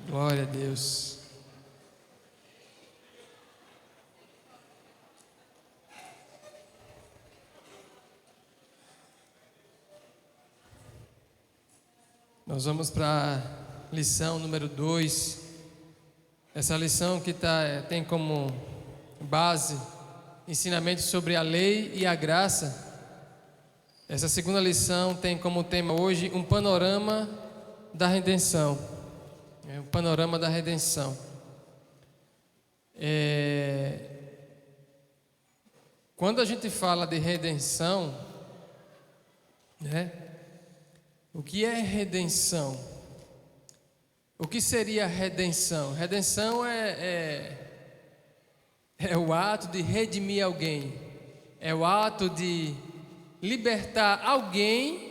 Glória a Deus. Nós vamos para a lição número 2. Essa lição que tem como base ensinamentos sobre a lei e a graça. Essa segunda lição tem como tema hoje um panorama da redenção. Um panorama da redenção. Quando a gente fala de redenção, o que é redenção? O que seria redenção? Redenção é o ato de redimir alguém. É o ato de libertar alguém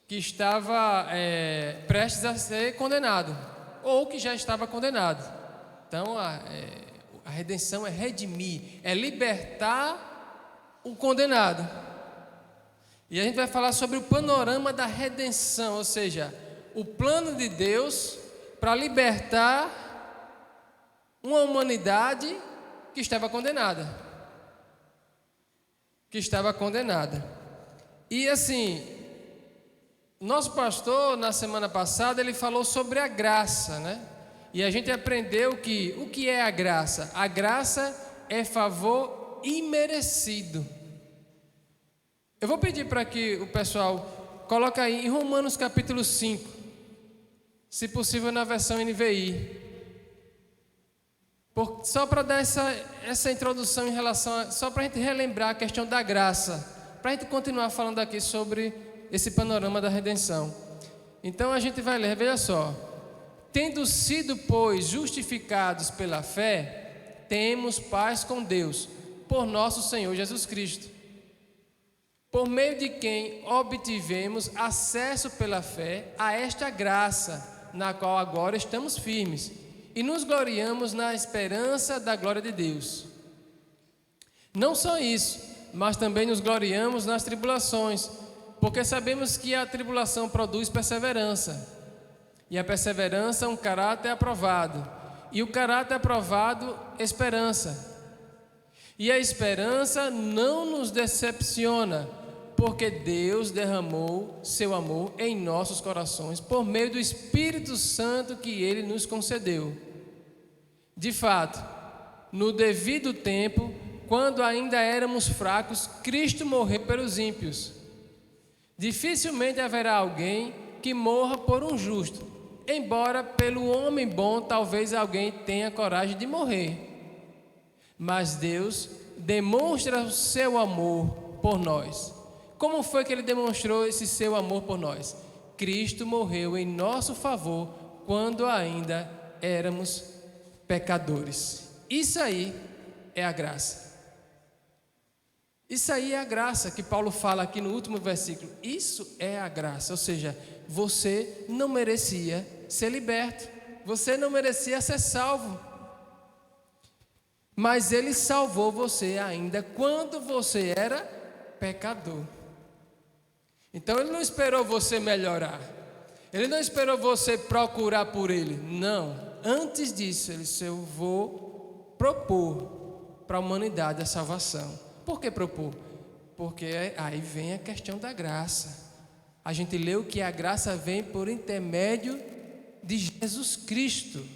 que estava prestes a ser condenado, ou que já estava condenado. Então a redenção é redimir, é libertar o condenado. E a gente vai falar sobre o panorama da redenção, ou seja, o plano de Deus para libertar uma humanidade que estava condenada. E assim, nosso pastor, na semana passada, ele falou sobre a graça, E a gente aprendeu o que é a graça? A graça é favor imerecido. Eu vou pedir para que o pessoal coloque aí em Romanos capítulo 5, se possível na versão NVI. Só para dar essa introdução em relação só para a gente relembrar a questão da graça, para a gente continuar falando aqui sobre esse panorama da redenção. Então a gente vai ler, veja só. Tendo sido, pois, justificados pela fé, temos paz com Deus, por nosso Senhor Jesus Cristo, por meio de quem obtivemos acesso pela fé a esta graça, na qual agora estamos firmes, e nos gloriamos na esperança da glória de Deus. Não só isso, mas também nos gloriamos nas tribulações, porque sabemos que a tribulação produz perseverança, e a perseverança um caráter aprovado, e o caráter aprovado, esperança. E a esperança não nos decepciona, porque Deus derramou seu amor em nossos corações por meio do Espírito Santo que Ele nos concedeu. De fato, no devido tempo, quando ainda éramos fracos, Cristo morreu pelos ímpios. Dificilmente haverá alguém que morra por um justo, embora pelo homem bom talvez alguém tenha coragem de morrer. Mas Deus demonstra o seu amor por nós. Como foi que Ele demonstrou esse seu amor por nós? Cristo morreu em nosso favor quando ainda éramos pecadores. Isso aí é a graça. Isso aí é a graça que Paulo fala aqui no último versículo. Isso é a graça, ou seja, você não merecia ser liberto, você não merecia ser salvo, mas Ele salvou você ainda quando você era pecador. Então Ele não esperou você melhorar, Ele não esperou você procurar por Ele, não. Antes disso, Ele disse: eu vou propor para a humanidade a salvação. Por que propor? Porque aí vem a questão da graça. A gente leu que a graça vem por intermédio de Jesus Cristo.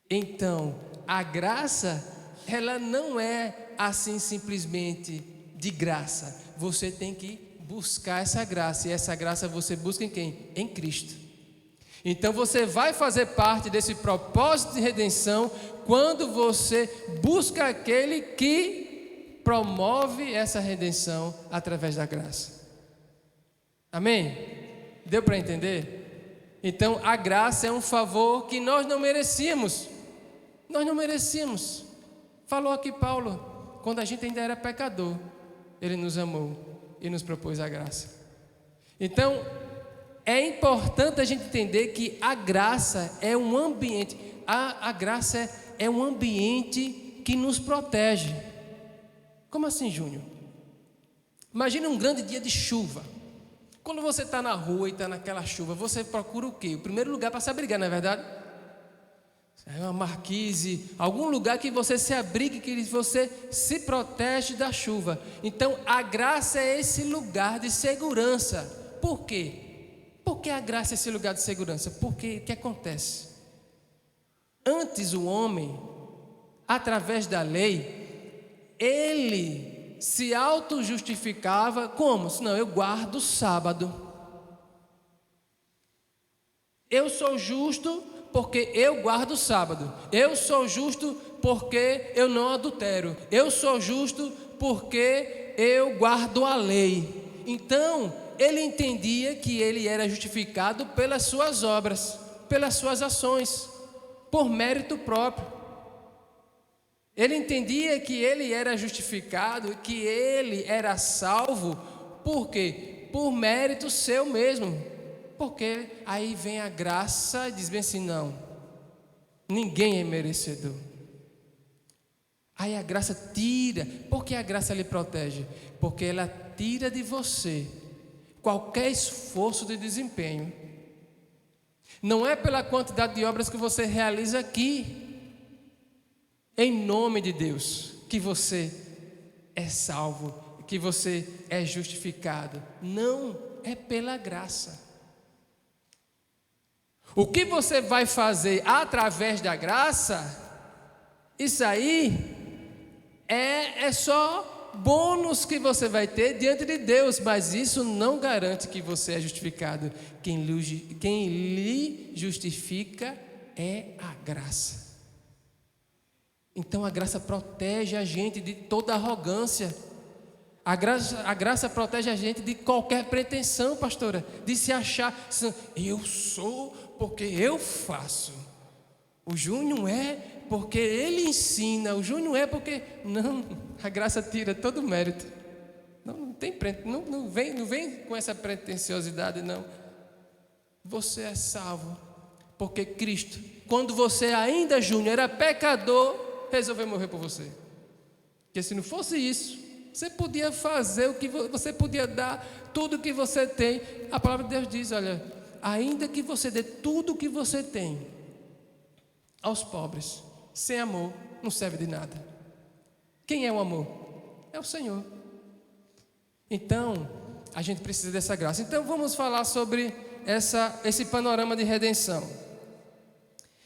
Então, a graça, ela não é assim simplesmente de graça. Você tem que buscar essa graça, e essa graça você busca em quem? Em Cristo. Então você vai fazer parte desse propósito de redenção quando você busca aquele que promove essa redenção através da graça. Amém? Deu para entender? Então a graça é um favor que nós não merecíamos. Nós não merecíamos. Falou aqui Paulo, quando a gente ainda era pecador, Ele nos amou e nos propôs a graça. Então, é importante a gente entender que a graça é um ambiente, a graça é um ambiente que nos protege. Como assim, Júnior? Imagina um grande dia de chuva. Quando você está na rua e está naquela chuva, você procura o quê? O primeiro lugar para se abrigar, não é verdade? É uma marquise, algum lugar que você se abrigue, que você se protege da chuva. Então a graça é esse lugar de segurança. Por quê? Por que a graça é esse lugar de segurança? Porque o que acontece? Antes o homem, através da lei, ele se auto-justificava como? Não, eu guardo o sábado. Eu sou justo porque eu guardo o sábado. Eu sou justo porque eu não adultero. Eu sou justo porque eu guardo a lei. Então, ele entendia que ele era justificado pelas suas obras, pelas suas ações, por mérito próprio. Ele entendia que ele era justificado, que ele era salvo, por quê? Por mérito seu mesmo. Porque aí vem a graça e diz bem assim, não, ninguém é merecedor. Aí a graça tira. Por que a graça lhe protege? Porque ela tira de você qualquer esforço de desempenho. Não é pela quantidade de obras que você realiza aqui, em nome de Deus, que você é salvo, que você é justificado. Não, é pela graça. O que você vai fazer através da graça, isso aí é só bônus que você vai ter diante de Deus, mas isso não garante que você é justificado. Quem lhe justifica é a graça. Então a graça protege a gente de toda arrogância. A graça protege a gente de qualquer pretensão, pastora, de se achar, eu sou porque eu faço. O Júnior é porque ele ensina. O Júnior é porque... Não, a graça tira todo o mérito. Não vem com essa pretensiosidade, não. Você é salvo porque Cristo, quando você ainda, Júnior, era pecador, resolveu morrer por você. Porque se não fosse isso, você podia fazer o que você podia dar, tudo que você tem. A palavra de Deus diz, olha, ainda que você dê tudo o que você tem aos pobres, sem amor, não serve de nada. Quem é o amor? É o Senhor. Então, a gente precisa dessa graça. Então, vamos falar sobre esse panorama de redenção.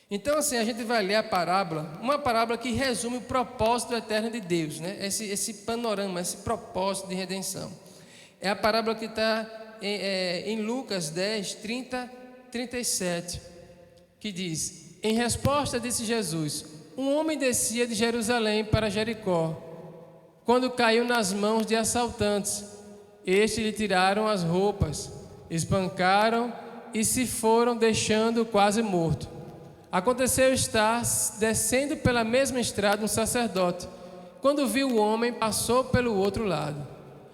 Então, assim, a gente vai ler a parábola, uma parábola que resume o propósito eterno de Deus, né? Esse panorama, esse propósito de redenção. É a parábola que está em Lucas 10, 30, 37, que diz: em resposta, disse Jesus, um homem descia de Jerusalém para Jericó, quando caiu nas mãos de assaltantes. Estes lhe tiraram as roupas, espancaram e se foram, deixando quase morto. Aconteceu estar descendo pela mesma estrada um sacerdote. Quando viu o homem, passou pelo outro lado.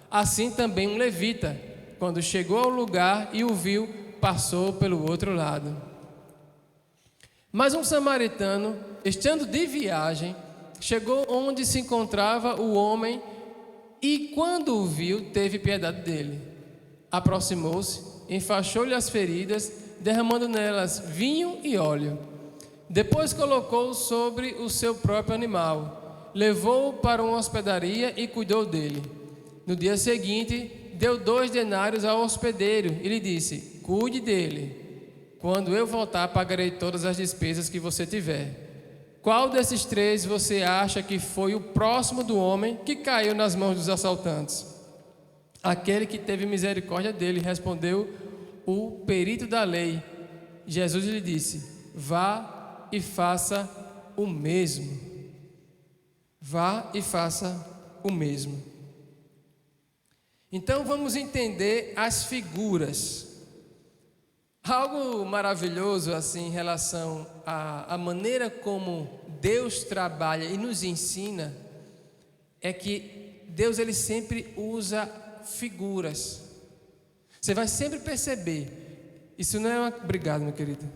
Assim também um levita, quando chegou ao lugar e o viu, passou pelo outro lado. Mas um samaritano, estando de viagem, chegou onde se encontrava o homem e, quando o viu, teve piedade dele. Aproximou-se, enfaixou-lhe as feridas, derramando nelas vinho e óleo. Depois colocou-o sobre o seu próprio animal, levou-o para uma hospedaria e cuidou dele. No dia seguinte, deu 2 denários ao hospedeiro e lhe disse: cuide dele. Quando eu voltar, pagarei todas as despesas que você tiver. Qual desses 3 você acha que foi o próximo do homem que caiu nas mãos dos assaltantes? Aquele que teve misericórdia dele, respondeu o perito da lei. Jesus lhe disse: vá e faça o mesmo. Vá e faça o mesmo. Então vamos entender as figuras. Algo maravilhoso assim em relação à maneira como Deus trabalha e nos ensina é que Deus ele sempre usa figuras. Você vai sempre perceber. Isso não é uma... Obrigado, meu querido.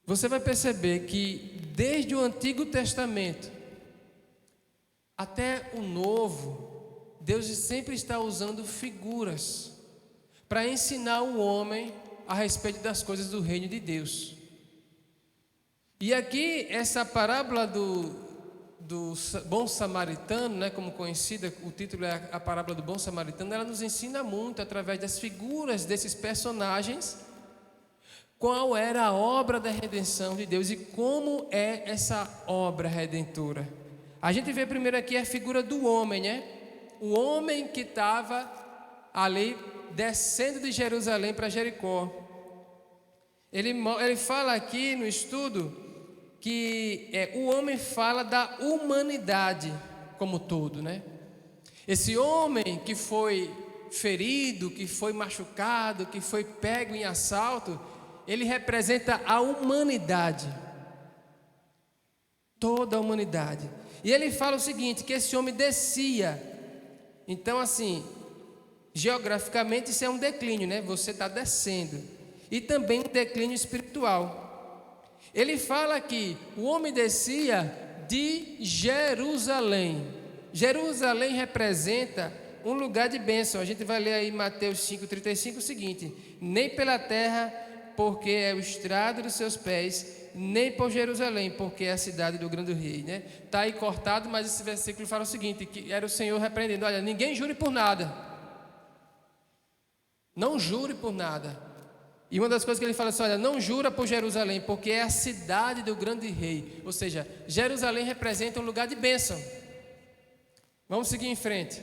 Você vai perceber que desde o Antigo Testamento até o Novo, Deus sempre está usando figuras para ensinar o homem a respeito das coisas do reino de Deus. E aqui, essa parábola do bom samaritano, né, como conhecida, o título é a parábola do bom samaritano, ela nos ensina muito, através das figuras desses personagens, qual era a obra da redenção de Deus e como é essa obra redentora. A gente vê primeiro aqui a figura do homem, né? O homem que estava ali descendo de Jerusalém para Jericó. Ele fala aqui no estudo que o homem fala da humanidade como todo, né? Esse homem que foi ferido, que foi machucado, que foi pego em assalto, ele representa a humanidade, toda a humanidade. E ele fala o seguinte, que esse homem descia. Então, assim, geograficamente isso é um declínio, né? Você está descendo. E também um declínio espiritual. Ele fala que o homem descia de Jerusalém. Jerusalém representa um lugar de bênção. A gente vai ler aí Mateus 5,35 o seguinte: nem pela terra, porque é o estrado dos seus pés, nem por Jerusalém, porque é a cidade do grande rei, né? Está aí cortado, mas esse versículo fala o seguinte, que era o Senhor repreendendo: olha, ninguém jure por nada, não jure por nada. E uma das coisas que ele fala assim: olha, não jura por Jerusalém, porque é a cidade do grande rei. Ou seja, Jerusalém representa um lugar de bênção. Vamos seguir em frente.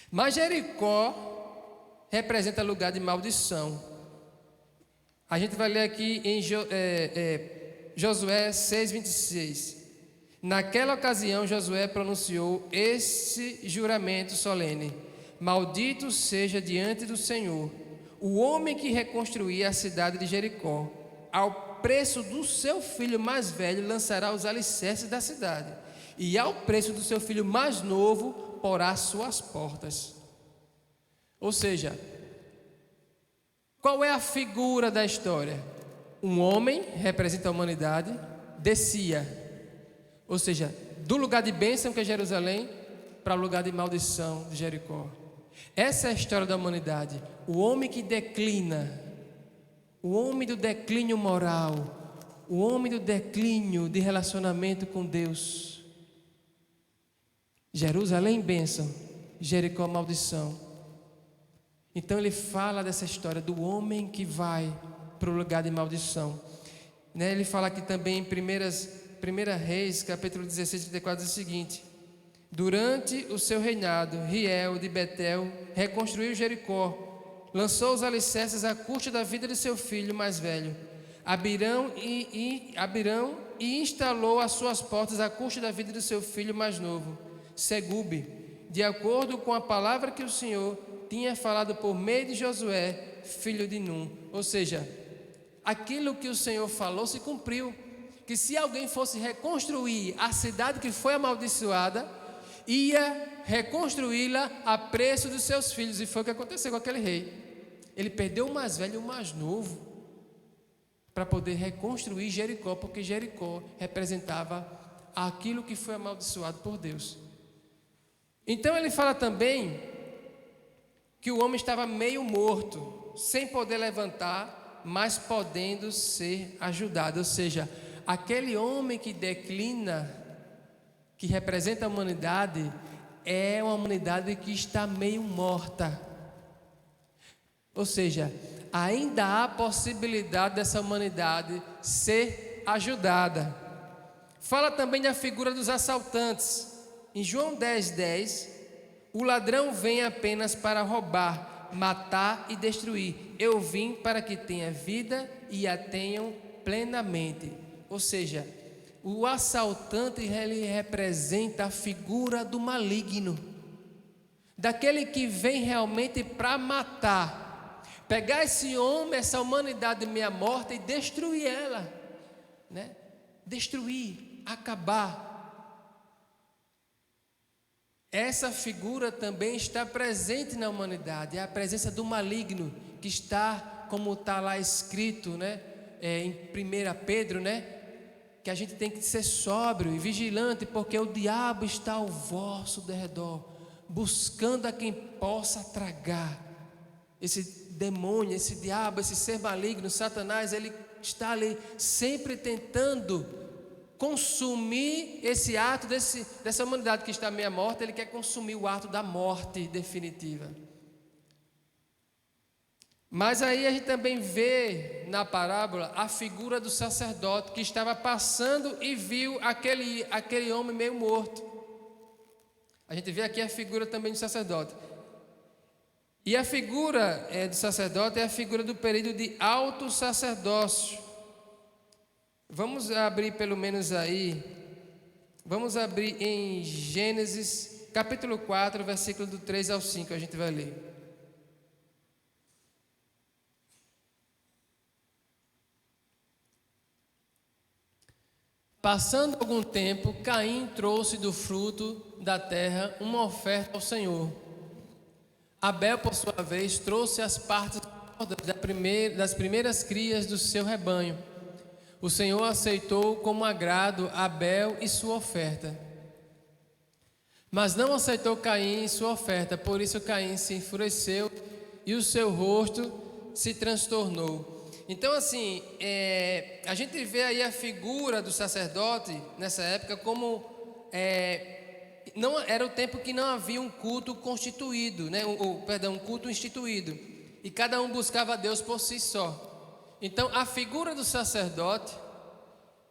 Mas Jericó representa lugar de maldição. A gente vai ler aqui em Josué 6,26. Naquela ocasião, Josué pronunciou este juramento solene: maldito seja diante do Senhor o homem que reconstruir a cidade de Jericó. Ao preço do seu filho mais velho lançará os alicerces da cidade, e ao preço do seu filho mais novo porá suas portas. Ou seja, qual é a figura da história? Um homem, representa a humanidade, descia, ou seja, do lugar de bênção que é Jerusalém, para o lugar de maldição de Jericó. Essa é a história da humanidade. O homem que declina, o homem do declínio moral, o homem do declínio de relacionamento com Deus. Jerusalém, bênção, Jericó, maldição. Então ele fala dessa história do homem que vai para o lugar de maldição, né? Ele fala aqui também em 1 Reis, capítulo 16, 34, diz o seguinte: durante o seu reinado, Riel de Betel reconstruiu Jericó, lançou os alicerces à custa da vida de seu filho mais velho, Abirão, e instalou as suas portas à custa da vida de seu filho mais novo, Segube, de acordo com a palavra que o Senhor tinha falado por meio de Josué, filho de Num. Ou seja, aquilo que o Senhor falou se cumpriu, que se alguém fosse reconstruir a cidade que foi amaldiçoada, ia reconstruí-la a preço dos seus filhos. E foi o que aconteceu com aquele rei. Ele perdeu o mais velho e o mais novo para poder reconstruir Jericó, porque Jericó representava aquilo que foi amaldiçoado por Deus. Então ele fala também que o homem estava meio morto, sem poder levantar, mas podendo ser ajudado. Ou seja, aquele homem que declina, que representa a humanidade, é uma humanidade que está meio morta. Ou seja, ainda há possibilidade dessa humanidade ser ajudada. Fala também da figura dos assaltantes. Em João 10:10, o ladrão vem apenas para roubar, matar e destruir. Eu vim para que tenha vida e a tenham plenamente. Ou seja, o assaltante, ele representa a figura do maligno, daquele que vem realmente para matar, pegar esse homem, essa humanidade meia morta e destruir ela, né? Destruir, acabar. Essa figura também está presente na humanidade, é a presença do maligno, que está, como está lá escrito, né? Em 1 Pedro, né? Que a gente tem que ser sóbrio e vigilante, porque o diabo está ao vosso derredor, buscando a quem possa tragar. esse demônio, esse diabo, esse ser maligno, Satanás, ele está ali sempre tentando consumir esse ato dessa humanidade que está meia morta. Ele quer consumir o ato da morte definitiva. Mas aí a gente também vê na parábola a figura do sacerdote que estava passando e viu aquele homem meio morto. A gente vê aqui a figura também do sacerdote. E a figura do sacerdote é a figura do período de alto sacerdócio. Vamos abrir pelo menos aí, vamos abrir em Gênesis capítulo 4, versículo do 3 ao 5, a gente vai ler. Passando algum tempo, Caim trouxe do fruto da terra uma oferta ao Senhor. Abel, por sua vez, trouxe as partes das primeiras crias do seu rebanho. O Senhor aceitou como agrado Abel e sua oferta. Mas não aceitou Caim e sua oferta, por isso Caim se enfureceu e o seu rosto se transtornou. Então, assim, a gente vê aí a figura do sacerdote nessa época como não era o tempo que não havia um culto constituído, né? Um culto instituído, e cada um buscava a Deus por si só. Então, a figura do sacerdote,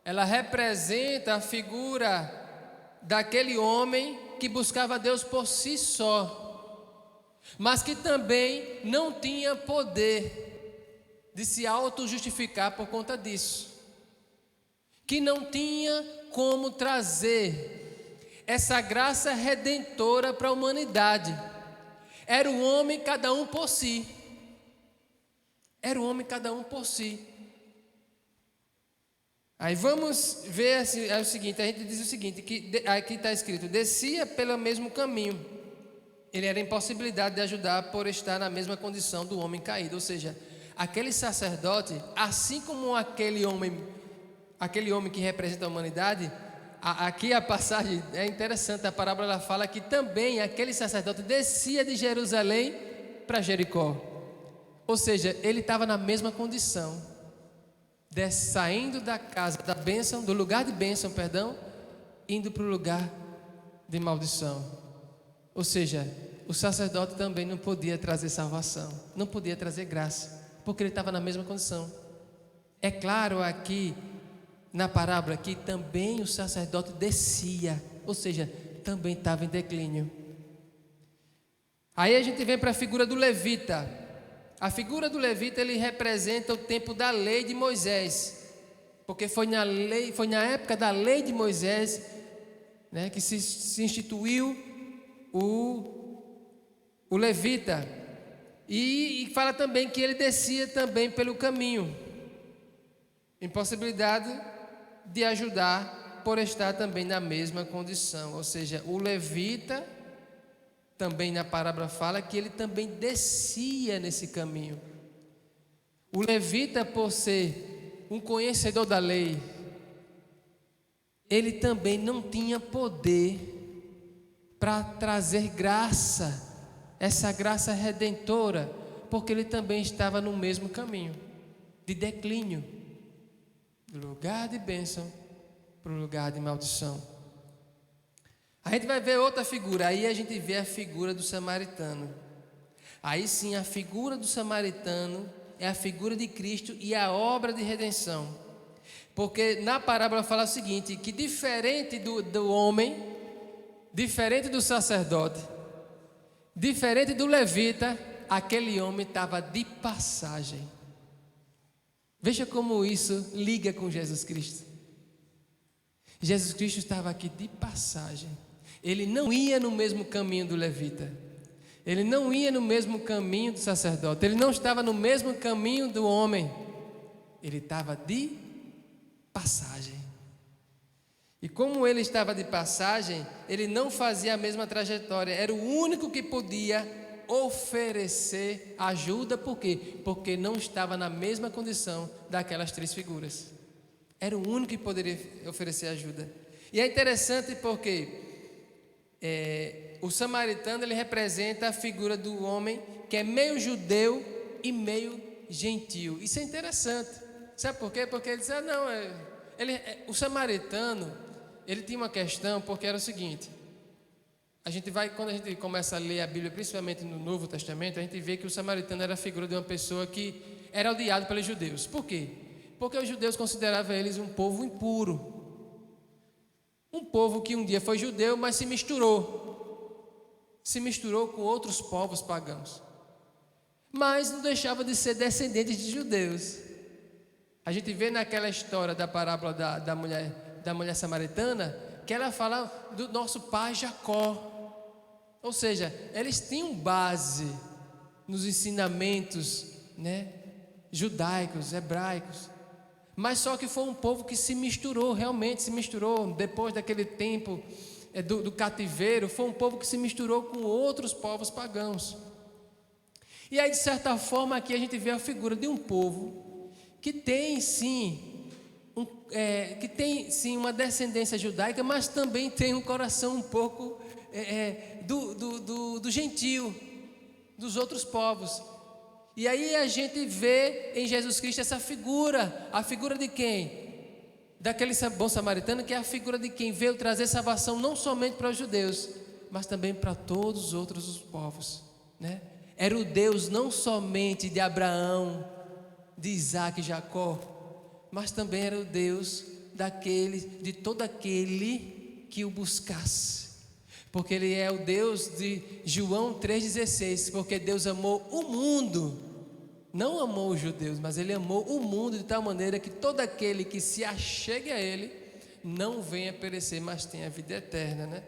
ela representa a figura daquele homem que buscava a Deus por si só, mas que também não tinha poder de se auto-justificar por conta disso, que não tinha como trazer essa graça redentora para a humanidade. Era o homem cada um por si. Era o homem cada um por si. Aí vamos ver o seguinte, a gente diz o seguinte, que aqui está escrito, descia pelo mesmo caminho. Ele era impossibilidade de ajudar por estar na mesma condição do homem caído, ou seja, aquele sacerdote, assim como aquele homem que representa a humanidade, aqui a passagem é interessante, a parábola ela fala que também aquele sacerdote descia de Jerusalém para Jericó. Ou seja, ele estava na mesma condição, saindo da casa da bênção, do lugar de bênção, indo para o lugar de maldição. Ou seja, o sacerdote também não podia trazer salvação, não podia trazer graça, porque ele estava na mesma condição. É claro aqui na parábola que também o sacerdote descia, ou seja, também estava em declínio. Aí a gente vem para a figura do levita. A figura do levita, ele representa o tempo da lei de Moisés, porque foi na época da lei de Moisés, né, que se instituiu o levita. E fala também que ele descia também pelo caminho, impossibilidade de ajudar por estar também na mesma condição. Ou seja, o levita também na parábola fala que ele também descia nesse caminho. O levita, por ser um conhecedor da lei, ele também não tinha poder para trazer graça, essa graça redentora, porque ele também estava no mesmo caminho de declínio, do lugar de bênção para o lugar de maldição. A gente vai ver outra figura, aí a gente vê a figura do samaritano. Aí sim, a figura do samaritano é a figura de Cristo e a obra de redenção. Porque na parábola fala o seguinte, que diferente do homem, diferente do sacerdote, diferente do levita, aquele homem estava de passagem. Veja como isso liga com Jesus Cristo. Jesus Cristo estava aqui de passagem. Ele não ia no mesmo caminho do levita. Ele não ia no mesmo caminho do sacerdote. Ele não estava no mesmo caminho do homem. Ele estava de passagem. E como ele estava de passagem, ele não fazia a mesma trajetória. Era o único que podia oferecer ajuda. Por quê? Porque não estava na mesma condição daquelas três figuras. Era o único que poderia oferecer ajuda. E é interessante porque o samaritano ele representa a figura do homem que é meio judeu e meio gentil. Isso é interessante. Sabe por quê? Porque ele diz, o samaritano, ele tinha uma questão, porque era o seguinte, quando a gente começa a ler a Bíblia, principalmente no Novo Testamento, a gente vê que o samaritano era a figura de uma pessoa que era odiado pelos judeus. Por quê? Porque os judeus consideravam eles um povo impuro. Um povo que um dia foi judeu, mas se misturou com outros povos pagãos. Mas não deixava de ser descendentes de judeus. A gente vê naquela história da parábola da mulher samaritana, que ela fala do nosso pai Jacó. Ou seja, eles tinham base nos ensinamentos, judaicos, hebraicos. Mas só que foi um povo que realmente se misturou, depois daquele tempo do cativeiro, foi um povo que se misturou com outros povos pagãos. E aí, de certa forma, aqui a gente vê a figura de um povo que tem sim uma descendência judaica, mas também tem um coração um pouco do gentil, dos outros povos. E aí a gente vê em Jesus Cristo essa figura, a figura de quem? Daquele bom samaritano, que é a figura de quem veio trazer salvação não somente para os judeus, mas também para todos os outros povos, Era o Deus não somente de Abraão, de Isaac e Jacó, mas também era o Deus de todo aquele que o buscasse. Porque Ele é o Deus de João 3,16, porque Deus amou o mundo, não amou os judeus, mas Ele amou o mundo de tal maneira que todo aquele que se achegue a Ele, não venha perecer, mas tenha vida eterna,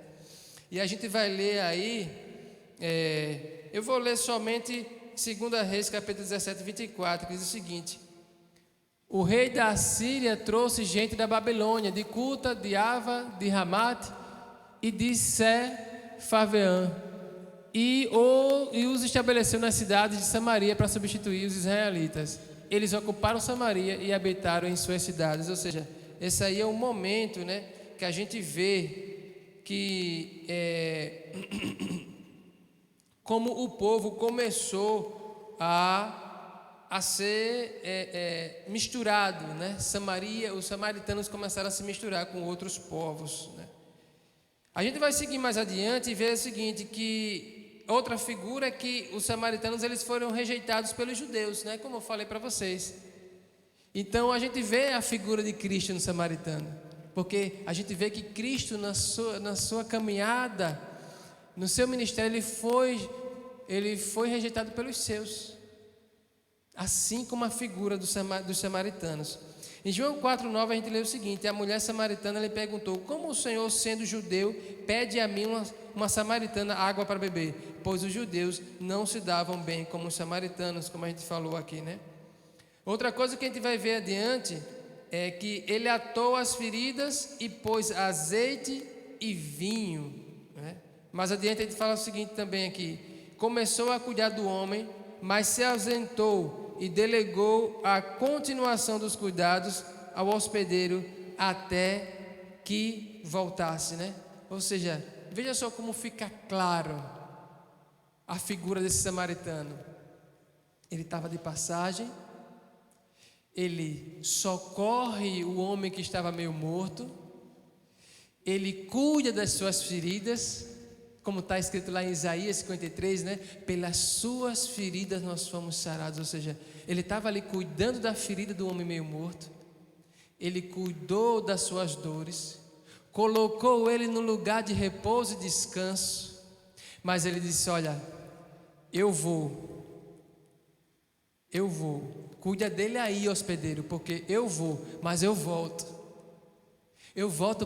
E a gente vai ler aí, eu vou ler somente 2 Reis, capítulo 17, 24, que diz o seguinte: o rei da Assíria trouxe gente da Babilônia, de Cuta, de Ava, de Ramate e de Sefarvaim, e os estabeleceu nas cidades de Samaria para substituir os israelitas. Eles ocuparam Samaria e habitaram em suas cidades. Ou seja, esse aí é o momento, que a gente vê que como o povo começou a ser misturado, Samaria, os samaritanos começaram a se misturar com outros povos, A gente vai seguir mais adiante e ver o seguinte, que outra figura é que os samaritanos eles foram rejeitados pelos judeus, como eu falei para vocês. Então a gente vê a figura de Cristo no samaritano, porque a gente vê que Cristo na sua caminhada, no seu ministério, ele foi rejeitado pelos seus, assim como a figura dos samaritanos. Em João 4,9 a gente lê o seguinte: a mulher samaritana lhe perguntou: como o Senhor, sendo judeu, pede a mim, uma samaritana, água para beber? Pois os judeus não se davam bem como os samaritanos, como a gente falou aqui, Outra coisa que a gente vai ver adiante é que ele atou as feridas e pôs azeite e vinho, Mais adiante a gente fala o seguinte também aqui: começou a cuidar do homem, mas se ausentou e delegou a continuação dos cuidados ao hospedeiro até que voltasse, Ou seja, veja só como fica claro a figura desse samaritano. Ele estava de passagem, ele socorre o homem que estava meio morto, ele cuida das suas feridas, como está escrito lá em Isaías 53, pelas suas feridas nós fomos sarados. Ou seja, ele estava ali cuidando da ferida do homem meio morto, ele cuidou das suas dores, colocou ele no lugar de repouso e descanso, mas ele disse: olha, eu vou, cuida dele aí, hospedeiro, porque eu vou, mas eu volto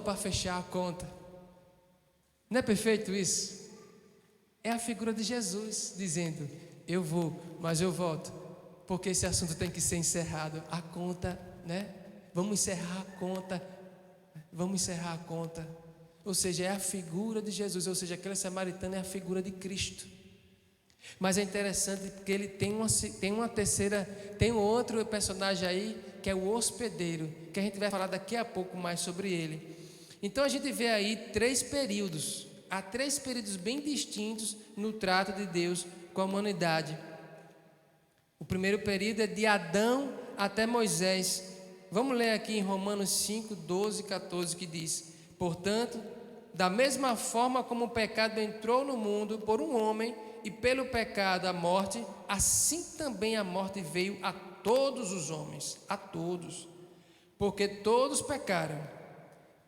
para fechar a conta. Não é perfeito isso? É a figura de Jesus dizendo: eu vou, mas eu volto, porque esse assunto tem que ser encerrado. A conta, Vamos encerrar a conta. Ou seja, é a figura de Jesus. Ou seja, aquele samaritano é a figura de Cristo. Mas é interessante porque ele tem um outro personagem aí, que é o hospedeiro, que a gente vai falar daqui a pouco mais sobre ele. Então a gente vê aí 3 períodos Há 3 períodos bem distintos no trato de Deus com a humanidade. O primeiro período é de Adão até Moisés. Vamos ler aqui em Romanos 5, 12 e 14, que diz: portanto, da mesma forma como o pecado entrou no mundo por um homem, e pelo pecado a morte, assim também a morte veio a todos os homens, a todos, porque todos pecaram.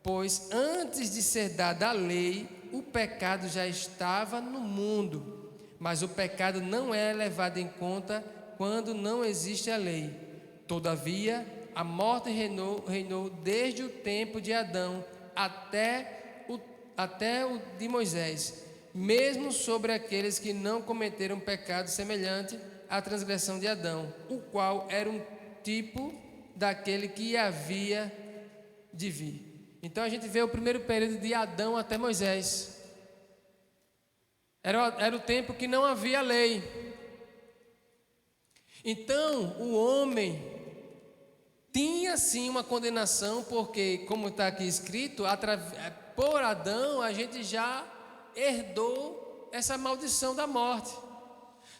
Pois antes de ser dada a lei, o pecado já estava no mundo, mas o pecado não é levado em conta quando não existe a lei. Todavia, a morte reinou desde o tempo de Adão até o de Moisés, mesmo sobre aqueles que não cometeram pecado semelhante à transgressão de Adão, o qual era um tipo daquele que havia de vir. Então a gente vê o primeiro período de Adão até Moisés. Era o tempo que não havia lei. Então o homem tinha sim uma condenação, porque, como está aqui escrito, por Adão a gente já herdou essa maldição da morte.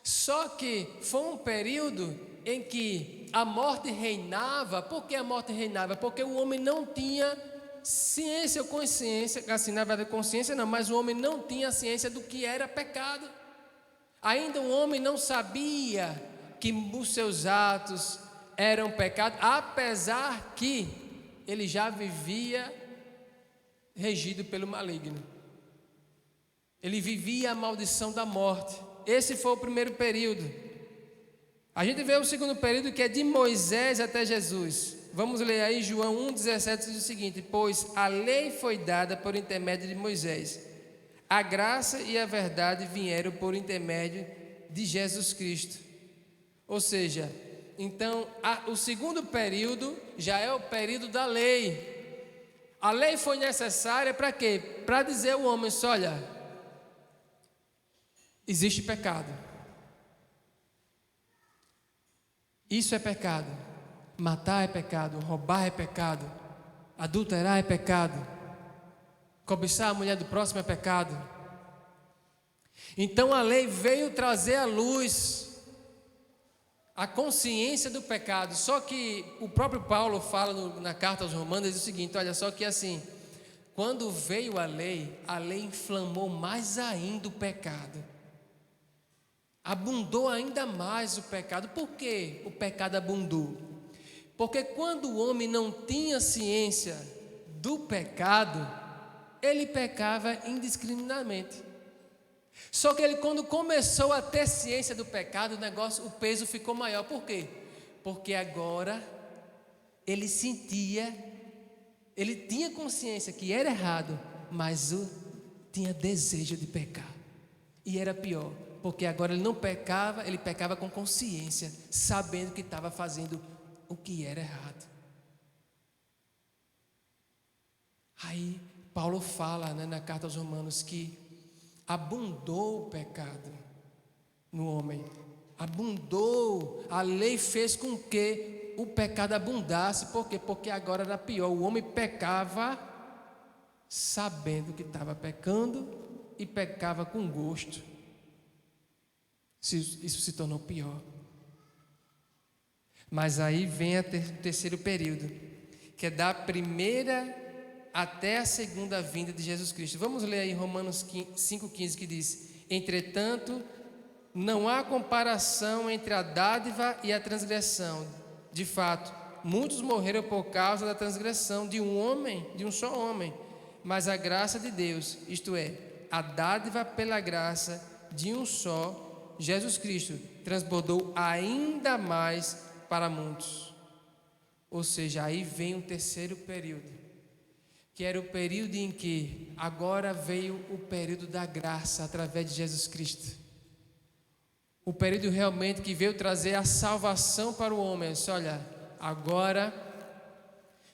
Só que foi um período em que a morte reinava. Por que a morte reinava? Porque o homem não tinha ciência ou consciência, assim, na verdade consciência não, mas o homem não tinha ciência do que era pecado. Ainda o homem não sabia que os seus atos eram pecado, apesar que ele já vivia regido pelo maligno. Ele vivia a maldição da morte. Esse foi o primeiro período. A gente vê o segundo período, que é de Moisés até Jesus. Vamos ler aí João 1,17, diz o seguinte: pois a lei foi dada por intermédio de Moisés, a graça e a verdade vieram por intermédio de Jesus Cristo. Ou seja, então o segundo período já é o período da lei. A lei foi necessária para quê? Para dizer ao homem: olha, existe pecado, isso é pecado. Matar é pecado, roubar é pecado, adulterar é pecado, cobiçar a mulher do próximo é pecado. Então a lei veio trazer à luz a consciência do pecado. Só que o próprio Paulo fala na carta aos Romanos, diz o seguinte: olha só, que assim, quando veio a lei inflamou mais ainda o pecado, abundou ainda mais o pecado. Por que o pecado abundou? Porque quando o homem não tinha ciência do pecado, ele pecava indiscriminadamente. Só que ele, quando começou a ter ciência do pecado, o peso ficou maior. Por quê? Porque agora ele tinha consciência que era errado, mas tinha desejo de pecar. E era pior, porque agora ele não pecava, ele pecava com consciência, sabendo que estava fazendo o que era errado. Aí Paulo fala, na carta aos Romanos, que abundou o pecado no homem, abundou, a lei fez com que o pecado abundasse. Por quê? Porque agora era pior, o homem pecava sabendo que estava pecando e pecava com gosto. Isso se tornou pior. Mas aí vem o terceiro período, que é da primeira até a segunda vinda de Jesus Cristo. Vamos ler aí Romanos 5,15, que diz: entretanto, não há comparação entre a dádiva e a transgressão. De fato, muitos morreram por causa da transgressão de um só homem. Mas a graça de Deus, isto é, a dádiva pela graça de um só, Jesus Cristo, transbordou ainda mais para muitos. Ou seja, aí vem o terceiro período, que era o período em que agora veio o período da graça através de Jesus Cristo. O período realmente que veio trazer a salvação para o homem. Disse: olha, agora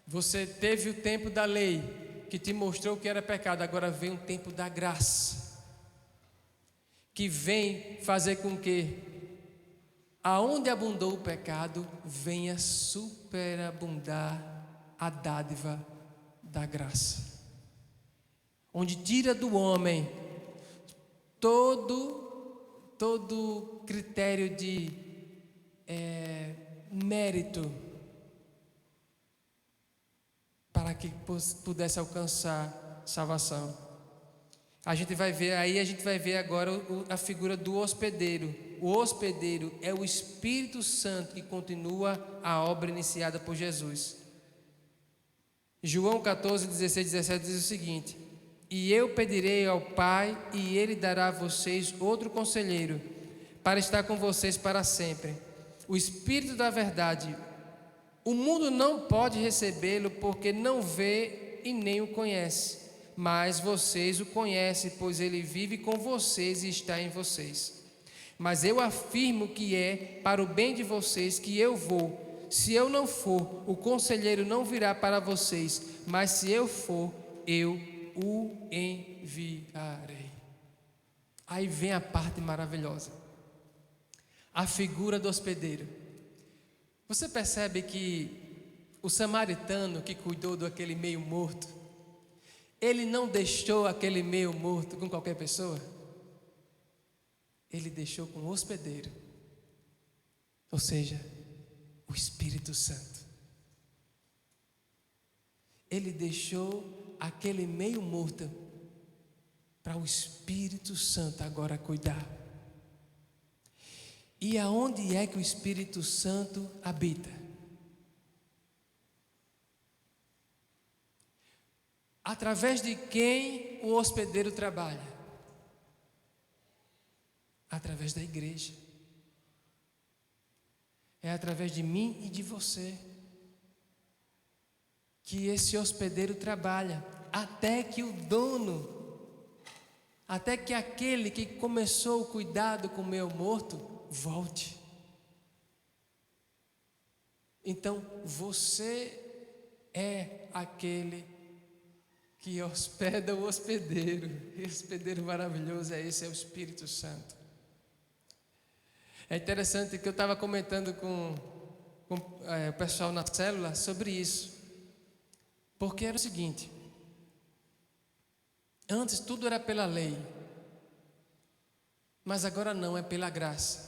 você teve o tempo da lei que te mostrou que era pecado, agora vem o tempo da graça, que vem fazer com que aonde abundou o pecado, venha superabundar a dádiva da graça. onde tira do homem todo critério de mérito para que pudesse alcançar salvação. A gente vai ver agora a figura do hospedeiro. O hospedeiro é o Espírito Santo que continua a obra iniciada por Jesus. João 14, 16, 17 diz o seguinte: e eu pedirei ao Pai, e Ele dará a vocês outro conselheiro, para estar com vocês para sempre, o Espírito da verdade. O mundo não pode recebê-lo, porque não vê e nem o conhece, mas vocês o conhecem, pois Ele vive com vocês e está em vocês. Mas eu afirmo que é para o bem de vocês que eu vou. Se eu não for, o conselheiro não virá para vocês, mas se eu for, eu o enviarei. Aí vem a parte maravilhosa, a figura do hospedeiro. Você percebe que o samaritano que cuidou daquele meio morto, ele não deixou aquele meio morto com qualquer pessoa, ele deixou com o hospedeiro, ou seja, o Espírito Santo. Ele deixou aquele meio morto para o Espírito Santo agora cuidar. E aonde é que o Espírito Santo habita? Através de quem o hospedeiro trabalha? Através da igreja. É através de mim e de você que esse hospedeiro trabalha, até que o dono, até que aquele que começou o cuidado com o meio morto volte. Então você é aquele que hospeda o hospedeiro. Esse hospedeiro maravilhoso é esse, é o Espírito Santo. É interessante que eu estava comentando com o pessoal na célula sobre isso, porque era o seguinte: antes tudo era pela lei, mas agora não, é pela graça.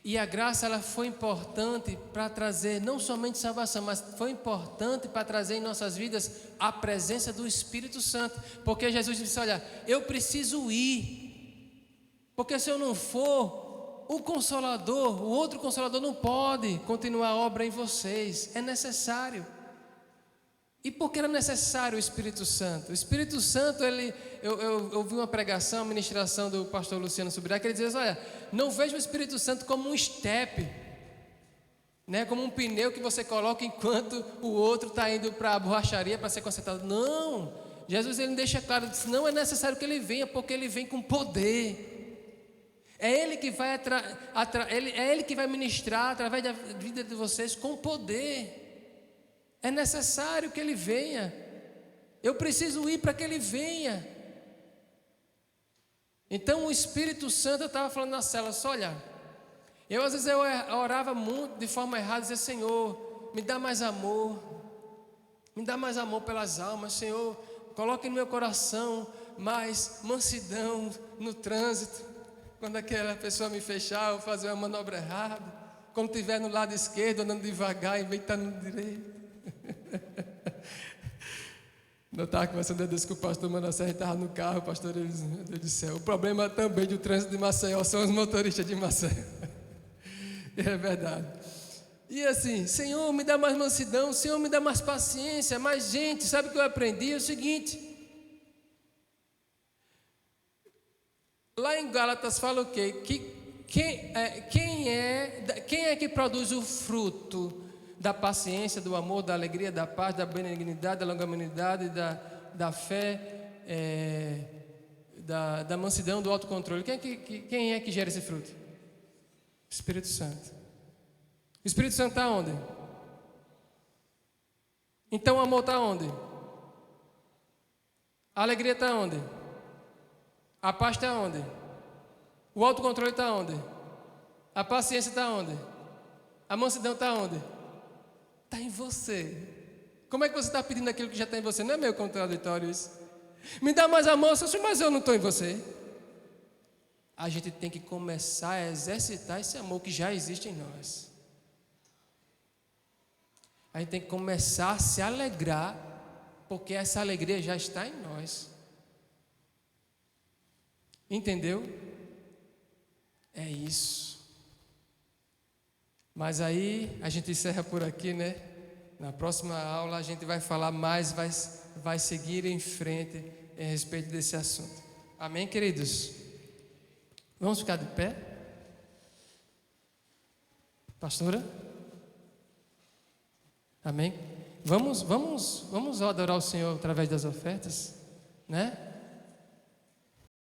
E a graça, ela foi importante para trazer não somente salvação, mas foi importante para trazer em nossas vidas a presença do Espírito Santo, porque Jesus disse: olha, eu preciso ir, porque se eu não for, o Consolador, o outro Consolador não pode continuar a obra em vocês, é necessário. E por que era necessário o Espírito Santo? O Espírito Santo, eu ouvi uma pregação, uma ministração do pastor Luciano Subirá, que ele dizia: olha, não veja o Espírito Santo como um estepe, né, como um pneu que você coloca enquanto o outro está indo para a borracharia para ser consertado. Não, Jesus ele deixa claro, diz, não é necessário que ele venha, porque ele vem com poder. É Ele que vai é Ele que vai ministrar através da vida de vocês com poder. É necessário que Ele venha. Eu preciso ir para que Ele venha. Então o Espírito Santo, eu estava falando na cela, só olha, às vezes eu orava muito de forma errada, dizia: Senhor, me dá mais amor pelas almas, Senhor, coloque no meu coração mais mansidão no trânsito. Quando aquela pessoa me fechar, eu fazer uma manobra errada, quando estiver no lado esquerdo, andando devagar, em vez de estar no direito. Eu estava conversando com o pastor Manassés, estava no carro, o pastor, ele disse: meu Deus do céu, o problema também do trânsito de Maceió são os motoristas de Maceió. É verdade. E assim, Senhor, me dá mais mansidão, Senhor, me dá mais paciência, mais gente. Sabe o que eu aprendi? É o seguinte, lá em Gálatas fala o quê? Que quem é que produz o fruto da paciência, do amor, da alegria, da paz, da benignidade, da longanimidade, da fé, da mansidão, do autocontrole? Quem é que gera esse fruto? Espírito Santo. O Espírito Santo está onde? Então o amor está onde? A alegria está onde? A paz está onde? O autocontrole está onde? A paciência está onde? A mansidão está onde? Está em você. Como é que você está pedindo aquilo que já está em você? Não é meio contraditório isso? Me dá mais amor, mas eu não estou em você. A gente tem que começar a exercitar esse amor que já existe em nós. A gente tem que começar a se alegrar, porque essa alegria já está em nós. Entendeu? É isso. Mas aí a gente encerra por aqui, né? Na próxima aula a gente vai falar mais, vai seguir em frente em respeito desse assunto. Amém, queridos? Vamos ficar de pé? Pastora? Amém? Vamos adorar o Senhor através das ofertas, né?